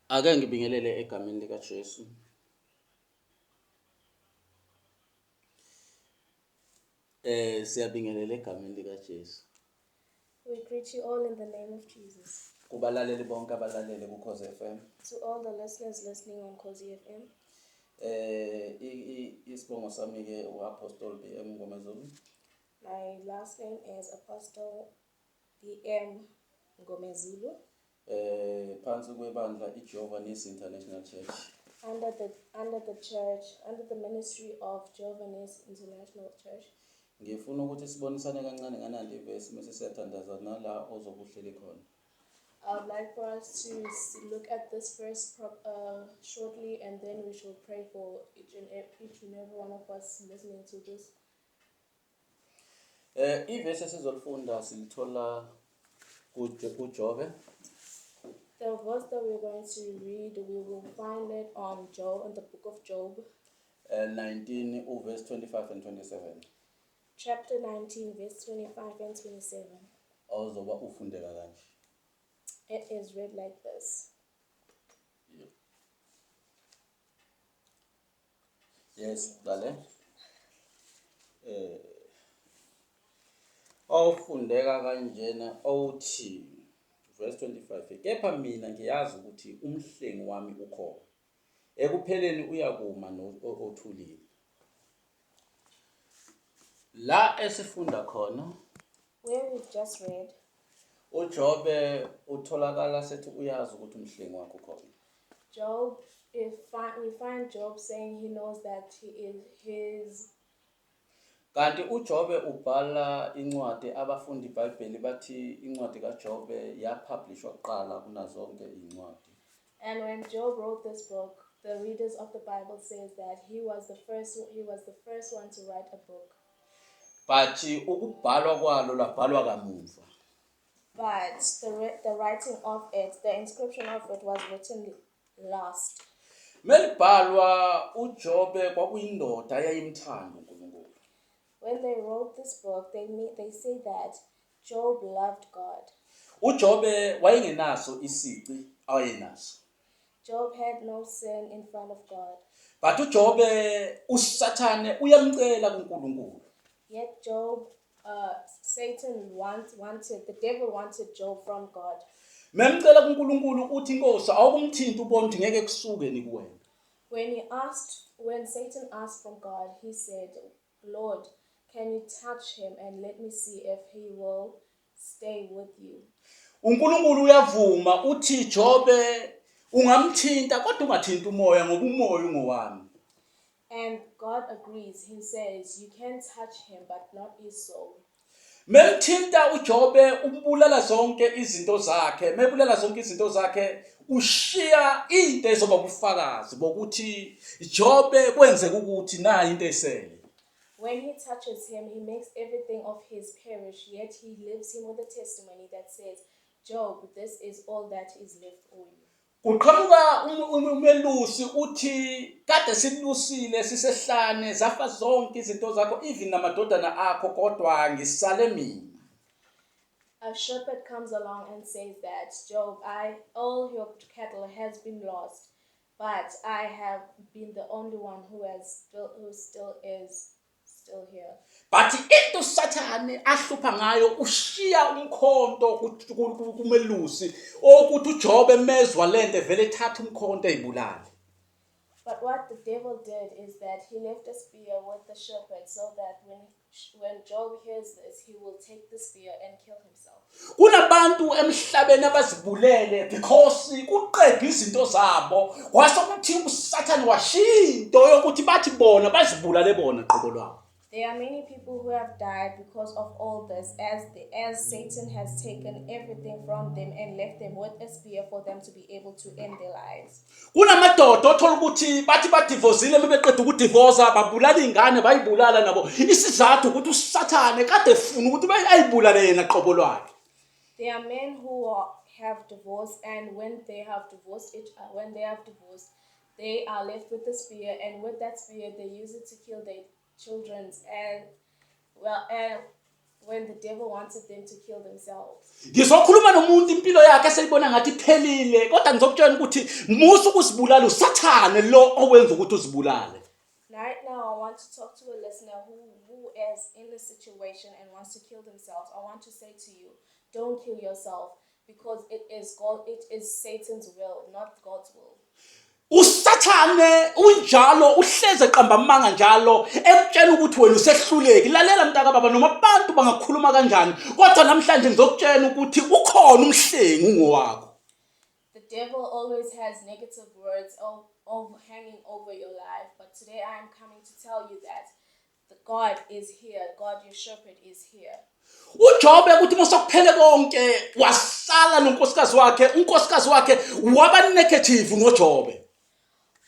Ake ngibingelele egameni likaJesu. Siyabingelela egameni likaJesu. We greet you all in the name of Jesus. Kubalaleli bonke abalalele kuKhozi FM. To all the listeners listening on Cozy FM, Isibongo sami ke uApostle BM Mngomezulu. my last name is Apostle BM Mngomezulu, Phansi kwebandla iJehovah Nisi International Church. under the ministry of Jehovah Nisi International Church. Ngifuna ukuthi sibonisane kancane nganandi ivesi mase siyathandaza nala ozokuhleli khona. I would like for us to look at this verse shortly, and then we shall pray for each and every one of us listening to this. Ivesi esizolifunda silithola kuJobe. The verse that we're going to read, we will find it on Job, in the book of Job, 19 verse 25 and 27. chapter 19, verse 25 and 27. Awuzoba ufundeka kanje. It is read like this. Yes, dale. Awufundeka kanjena awuthi verse 25. Kepha mina ngiyazi ukuthi umhlengi wami ukhona. Ekupheleni uyakuma othulile. La esifunda khona Where we've just read, uJobe utholakala sethi uyazi ukuthi umhlengi wakhe ukhona. Job, we find Job saying he knows that he is his. Kanti uJobe ubhala incwadi abafundi iBhayibheli bathi incwadi kaJobe yapublishwa kuqala kunazonke incwadi. And when Job wrote this book, the readers of the Bible says that he was the first one to write a book. But ukubhalwa kwalo labhalwa kamuva. But the writing of it, the inscription of it was written last. Melibhalwa uJobe kwakuyindoda eyayimthanda uNkulunkulu. When they wrote this book, they say that Job loved God. uJobe wayengenaso isici ayenaso. Job had no sin in front of God. But uJobe uSathane uyamcela kuNkulunkulu. Yet Job, the devil wanted Job from God. Memcela kuNkulunkulu uthi Nkosi awukumthinta ubone ukuthi ngeke kusuke ni kuwena. When Satan asked from God, he said, Lord, can you touch him and let me see if he will stay with you? uNkulunkulu uyavuma uthi Jobe ungamthinta kodwa ungathinta umoya ngoba umoya ungowami. And God agrees. He says, you can touch him but not his soul. Memthinta uJobe umbulala zonke izinto zakhe, mebulala zonke izinto zakhe ushiya into ezoba ubufakazi bokuthi Jobe kwenzeka ukuthi na into esele. When he touches him, he makes everything of his perish, yet he leaves him with a testimony that says, Job, this is all that is left for you. Kuqhamuka umelusi uthi kade silusile sisehlane zafa zonke izinto zakho even namadodana akho kodwa ngisale mina. A shepherd comes along and says that, Job, all your cattle has been lost, but I have been the only one who still is here. But into Sathane ahlupha ngayo ushiya umkhonto kumelusi ukuthi uJobe mezwa lento vele ethatha umkhonto ezibulala. But what the devil did is that he left a spear with the shepherd so that when Job hears this, he will take the spear and kill himself. Kunabantu emhlabeni abazibulele because kuqedwe izinto zabo kwasokuthi uSathane washinto yokuthi bathi bona bazibulale bona qobo lwabo. There are many people who have died because of all this, as Satan has taken everything from them and left them with a spear for them to be able to end their lives. Kunamadoda othola ukuthi bathi badivozile bebeqeda ukudivorca babulala ingane bayibulala nabo isizathu ukuthi uSathane kade efuna ukuthi bayibulale yena qobo lwakhe. There are men who have divorced, and when they have divorced, they are left with the spear, and with that spear they use it to kill their children. And when the devil wanted them to kill themselves. Ngizokhuluma nomuntu impilo yakhe seyibona ngathi iphelile kodwa ngizokutshela ukuthi musu kusibulala usathane lo owenza ukuthi uzibulale. Right now I want to talk to a listener who is in a situation and wants to kill themselves. I want to say to you, don't kill yourself because it is Satan's will, not God's will. Usathane unjalo uhleze eqamba amanga njalo ekutshela ukuthi wena usehluleki. Lalela mntaka baba noma abantu bangakhuluma kanjani kodwa namhlanje ngizokutshela ukuthi ukhona umhlengi ungowakho. The devil always has negative words of hanging over your life, but today I am coming to tell you that God is here. God your shepherd is here. uJobe ukuthi mosokuphele konke wasala nonkosikazi wakhe unkosikazi wakhe waba negative ngoJobe.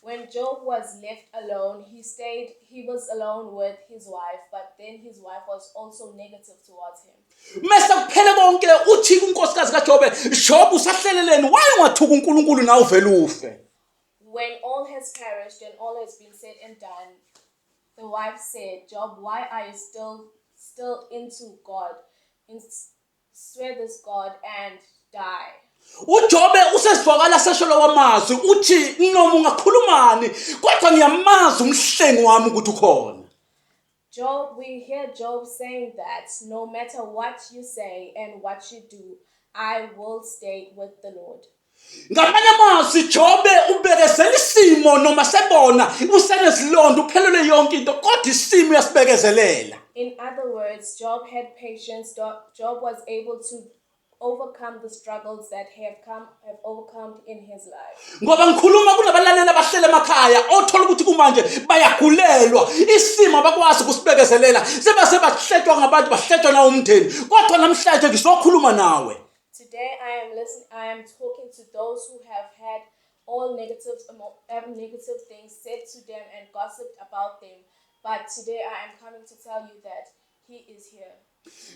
When Job was left alone, he was alone with his wife, but then his wife was also negative towards him. Mase kuphele konke uthi kunkosikazi kaJobe, Job usahleleleni waye ungathuka uNkulunkulu nawe vele ufe. When all has perished and all has been said and done, the wife said, Job, why are you still into God? Swear this God and die. uJobe usesivakala sesholo wamazwi uthi noma ungakhulumani kodwa ngiyamazi umhlengi wami ukuthi ukhona. Job, we hear Job saying that no matter what you say and what you do, I will stay with the Lord. Ngamanye amazwi Jobe ubekezela isimo noma sebona usenezilonda uphelele yonke into kodwa isimo yasibekezelela. In other words, Job had patience. Job was able to overcome the struggles that have overcome in his life. Ngoba ngikhuluma kunabalaleli abahlele emakhaya othola ukuthi kumanje bayagulelwa isimo abakwazi ukusibekezelela sebahletshwa ngabantu bahletshwa na umndeni kodwa namhlanje ngizokhuluma nawe. Today I am talking to those who have had all negative things said to them and gossiped about them, but today I am coming to tell you that he is here.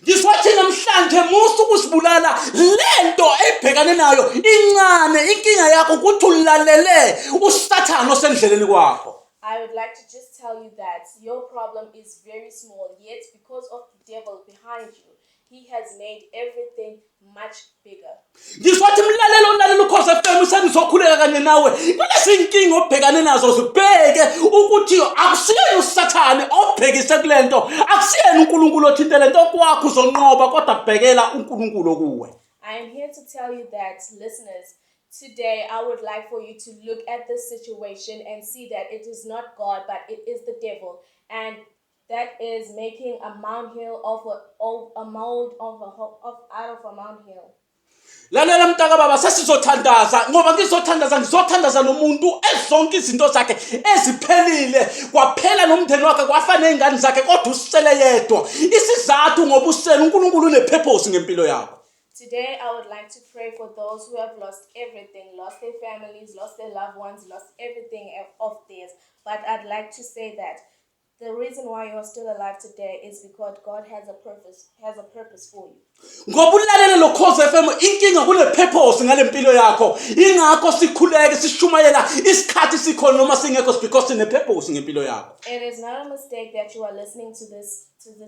Ngisothi namhlanje musu kusibulala lento ebhekane nayo incane inkinga yakho ukuthi ulalele usathana osendleleni kwakho. I would like to just tell you that your problem is very small, yet because of the devil behind you, he has made everything much bigger. Ngisothi mlalelo onalela ukhoze FM senizokhuleka kanye nawe kulezi inkinga obhekane nazo zibheke ukuthi akusiyena usathane obhekise kulento akusiyena uNkulunkulu othintele into kwakho uzonqoba kodwa bhekela uNkulunkulu kuwe. I am here to tell you that, listeners, today I would like for you to look at this situation and see that it is not God, but it is the devil, and that is making a molehill out of a molehill. Lalela mntaka baba sesizothandaza ngoba ngizothandaza nomuntu ezonke izinto zakhe eziphelile kwaphela nomndeni wakhe kwafana nezingane zakhe kodwa usele yedwa isizathu ngoba usele uNkulunkulu unepurpose ngempilo yakho. Today I would like to pray for those who have lost everything, lost their families, lost their loved ones, lost everything of theirs. But I'd like to say that the reason why you're still alive today is because God has a purpose for you. Ngoba ulalele lo Khosi FM inkinga kule purpose ngalempilo yakho ingakho sikhuleke sishumayela isikhathi sikhona noma singekho because sine purpose ngempilo yakho. It is not a mistake that you are listening to this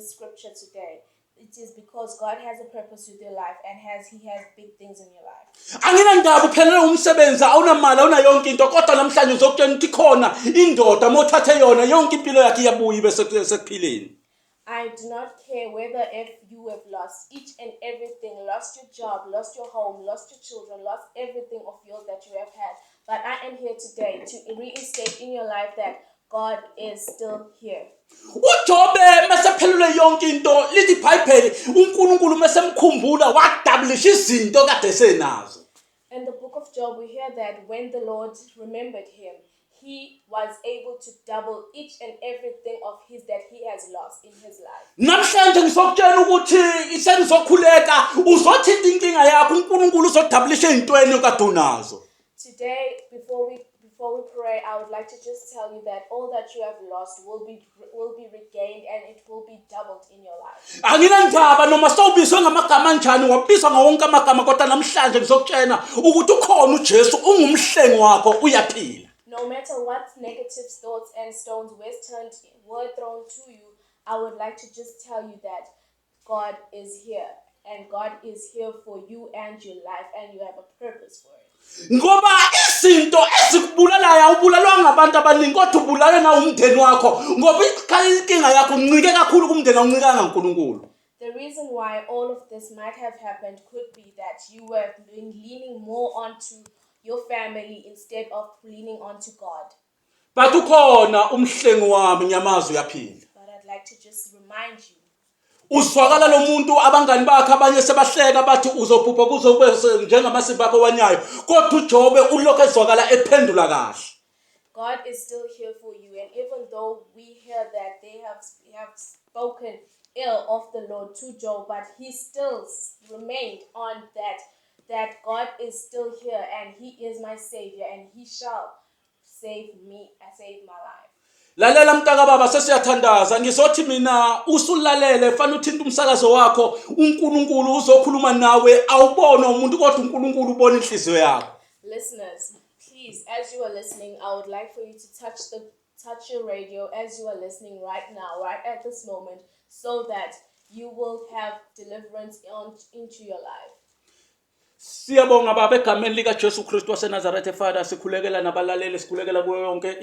scripture today. It is because God has a purpose with your life and he has big things in your life. Angina ndaba uphelele umsebenzi awunamali awuna yonke into kodwa namhlanje uzokutshela ukuthi khona indoda mothathe yona yonke impilo yakhe iyabuya ibe sekuphileni. I do not care whether if you have lost each and everything, lost your job, lost your home, lost your children, lost everything of yours that you have had. But I am here today to reinstate in your life that God is still here. uJobe masephelele yonke into lithi iBhayibheli uNkulunkulu mesemkhumbula wadablisha izinto kade senazo. In the book of Job we hear that when the Lord remembered him, he was able to double each and everything of his that he has lost in his life. Namhlanje ngisokutshela ukuthi senizokhuleka uzothinta inkinga yakho uNkulunkulu uzodablisha izintweni kade unazo. Today before we pray, I would like to just tell you that all that you have lost will be regained and it will be doubled in your life. Angina ndaba noma sawubizwe ngamagama anjani wabizwa ngawonke amagama kodwa namhlanje ngizokutshela ukuthi ukhona uJesu ungumhlengi wakho uyaphila. No matter what negative thoughts and stones were thrown to you, I would like to just tell you that God is here. And God is here for you and your life, and you have a purpose for it. Ngoba izinto ezikubulalayo awubulalwa ngabantu abaningi kodwa ubulawe na umndeni wakho ngoba inkinga yakho uncike kakhulu kumndeni awuncikanga uNkulunkulu. The reason why all of this might have happened could be that you were leaning more onto your family instead of leaning onto God. But ukhona umhlengi wami nyamazi uyaphila. But I'd like to just remind you. Uzwakala lo muntu abangani bakhe abanye sebahleka bathi uzobhubha kuzobe njengamasipho akho wanyayo kodwa uJobe ulokho ezwakala ephendula kahle. God is still here for you, and even though we hear that they have spoken ill of the Lord to Job, but he still remained on that God is still here and he is my savior and he shall save me and save my life. Lalela mntaka baba sesiyathandaza ngizothi mina usulalele fanele uthinta umsakazo wakho uNkulunkulu uzokhuluma nawe awubona umuntu kodwa uNkulunkulu ubona inhliziyo yakho. Listeners, please, as you are listening, I would like for you to touch your radio as you are listening right now, right at this moment, so that you will have deliverance into your life. Siyabonga baba egameni lika Jesu Kristu waseNazaretha Father sikhulekela nabalaleli sikhulekela kuyo yonke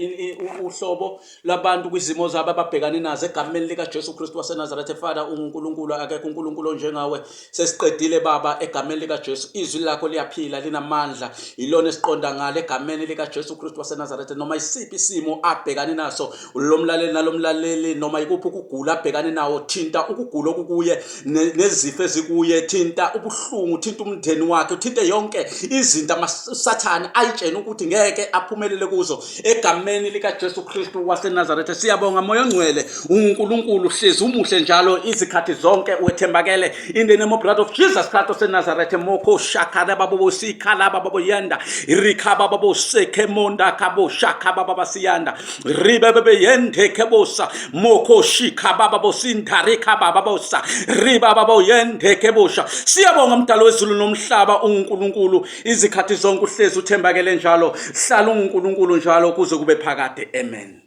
uhlobo labantu kwizimo zabo ababhekane nazo egameni lika Jesu Kristu waseNazaretha Father uNkulunkulu akekho uNkulunkulu njengawe sesiqedile baba egameni lika Jesu izwi lakho liyaphila linamandla ilona esiqonda ngale egameni lika Jesu Kristu waseNazaretha noma isiphi isimo abhekane naso lomlaleli nalomlaleli noma ikuphi ukugula abhekane nawo thinta ukugula okukuye nezifo ezikuye thinta ubuhlungu thinta umndeni wakhe uthinte yonke izinto amasathane ayitshena ukuthi ngeke aphumelele kuzo egameni lika Jesu Kristu waseNazaretha siyabonga moya ongcwele uNkulunkulu hlezi umuhle njalo izikhathi zonke wethembakele in the name of blood of Jesus Christ waseNazaretha moko shakara babo sikhala babo yanda irikaba babo sekemonda kabo shakaba baba siyanda ribebe yende kebosa moko shikaba babo sintarika baba sa riba babo yende kebosha siyabonga mdalo wezulu nomhlaba uNkulunkulu izikhathi zonke uhlezi uthembakele njalo hlala uNkulunkulu njalo kuze kube phakade amen.